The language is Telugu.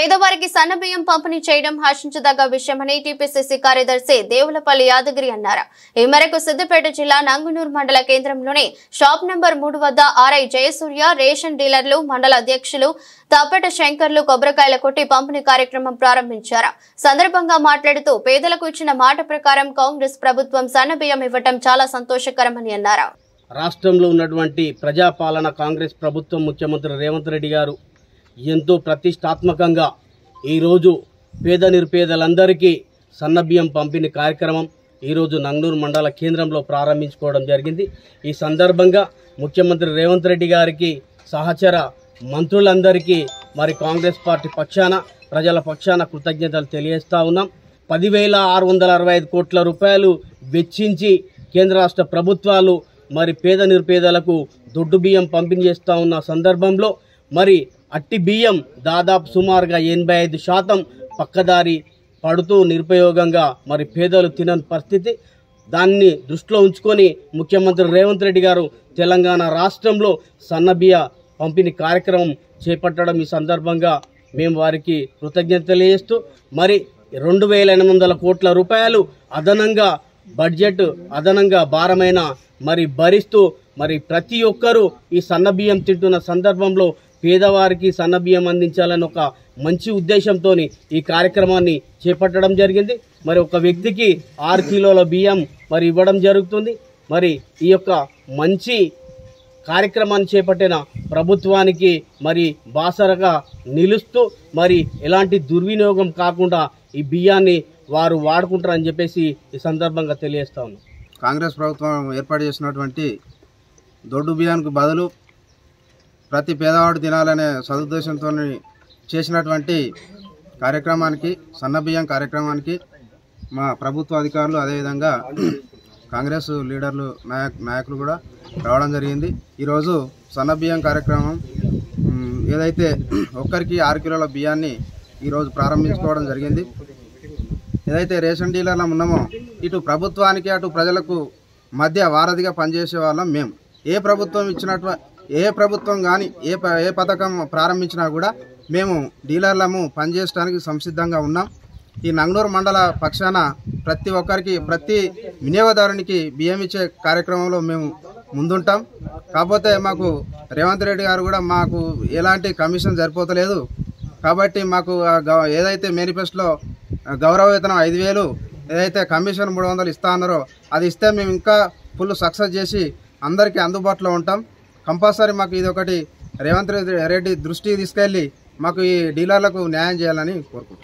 పేదవారికి సన్నబియ్యం పంపిణీ చేయడం హర్షించదగ్గ విషయమని టీపీసీసీ కార్యదర్శి దేవులపల్లి యాదగిరి అన్నారు. ఈ మేరకు సిద్దిపేట జిల్లా నంగునూరు మండల కేంద్రంలోని షాప్ నంబర్ 3 వద్ద ఆర్ఐ జయసూర్య రేషన్ డీలర్లు మండల అధ్యక్షులు తప్పట శంకర్లు కొబ్బరికాయల కొట్టి పంపిణీ కార్యక్రమం ప్రారంభించారు. సందర్భంగా మాట్లాడుతూ పేదలకు ఇచ్చిన మాట ప్రకారం కాంగ్రెస్ ప్రభుత్వం సన్నబియ్యం ఇవ్వడం చాలా సంతోషకరమని అన్నారు. రాష్ట్రంలో ఉన్నటువంటి ప్రజాపాలన కాంగ్రెస్ ప్రభుత్వం ముఖ్యమంత్రి రేవంత్ రెడ్డి గారు ఎంతో ప్రతిష్టాత్మకంగా ఈరోజు పేద నిరుపేదలందరికీ సన్నబియ్యం పంపిణీ కార్యక్రమం ఈరోజు నంగనూరు మండల కేంద్రంలో ప్రారంభించుకోవడం జరిగింది. ఈ సందర్భంగా ముఖ్యమంత్రి రేవంత్ రెడ్డి గారికి సహచర మంత్రులందరికీ మరి కాంగ్రెస్ పార్టీ పక్షాన ప్రజల పక్షాన కృతజ్ఞతలు తెలియజేస్తా ఉన్నాం. 10,665 కోట్ల రూపాయలు వెచ్చించి కేంద్ర రాష్ట్ర ప్రభుత్వాలు మరి పేద నిరుపేదలకు దొడ్డు బియ్యం పంపిణీ చేస్తూ ఉన్న సందర్భంలో మరి అట్టి బియ్యం దాదాపు సుమారుగా 85% పక్కదారి పడుతూ నిరుపయోగంగా మరి పేదలు తినని పరిస్థితి. దాన్ని దృష్టిలో ఉంచుకొని ముఖ్యమంత్రి రేవంత్ రెడ్డి గారు తెలంగాణ రాష్ట్రంలో సన్నబియ్య పంపిణీ కార్యక్రమం చేపట్టడం ఈ సందర్భంగా మేము వారికి కృతజ్ఞత తెలియజేస్తూ మరి 2,800 కోట్ల రూపాయలు అదనంగా బడ్జెట్ అదనంగా భారమైన మరి భరిస్తూ మరి ప్రతి ఒక్కరూ ఈ సన్నబియ్యం తింటున్న సందర్భంలో పేదవారికి సన్నబియ్యం అందించాలని ఒక మంచి ఉద్దేశంతో ఈ కార్యక్రమాన్ని చేపట్టడం జరిగింది. మరి ఒక వ్యక్తికి 6 కిలోల బియ్యం మరి ఇవ్వడం జరుగుతుంది. మరి ఈ యొక్క మంచి కార్యక్రమాన్ని చేపట్టిన ప్రభుత్వానికి మరి బాసరగా నిలుస్తూ మరి ఎలాంటి దుర్వినియోగం కాకుండా ఈ బియ్యాన్ని వారు వాడుకుంటారని చెప్పేసి ఈ సందర్భంగా తెలియజేస్తా ఉన్నాం. కాంగ్రెస్ ప్రభుత్వం ఏర్పాటు చేసినటువంటి దొడ్డు బియ్యానికి బదులు ప్రతి పేదవాడు తినాలనే సదుద్దేశంతో చేసినటువంటి కార్యక్రమానికి సన్నబియ్యం కార్యక్రమానికి మా ప్రభుత్వ అధికారులు అదేవిధంగా కాంగ్రెస్ లీడర్లు నాయకులు కూడా రావడం జరిగింది. ఈరోజు సన్నబియ్యం కార్యక్రమం ఏదైతే ఒక్కరికి 6 కిలోల బియ్యాన్ని ఈరోజు ప్రారంభించుకోవడం జరిగింది. ఏదైతే రేషన్ డీలర్లు ఉన్నామో ఇటు ప్రభుత్వానికి అటు ప్రజలకు మధ్య వారధిగా పనిచేసే వాళ్ళం మేము. ఏ ప్రభుత్వం కానీ ఏ పథకం ప్రారంభించినా కూడా మేము డీలర్లము పనిచేయడానికి సంసిద్ధంగా ఉన్నాం. ఈ నంగనూరు మండల పక్షాన ప్రతి ఒక్కరికి ప్రతి వినియోగదారునికి బియ్యం ఇచ్చే కార్యక్రమంలో మేము ముందుంటాం. కాకపోతే మాకు రేవంత్ రెడ్డి గారు కూడా మాకు ఎలాంటి కమిషన్ సరిపోతలేదు కాబట్టి మాకు ఏదైతే మేనిఫెస్టోలో గౌరవ వేతనం 5,000 ఏదైతే కమిషన్ 300 ఇస్తా అన్నారో అది ఇస్తే మేము ఇంకా ఫుల్ సక్సెస్ చేసి అందరికీ అందుబాటులో ఉంటాం. కంపల్సరీ మాకు ఇది ఒకటి రేవంత్ రెడ్డి దృష్టికి తీసుకెళ్ళి మాకు ఈ డీలర్లకు న్యాయం చేయాలని కోరుకుంటున్నాం.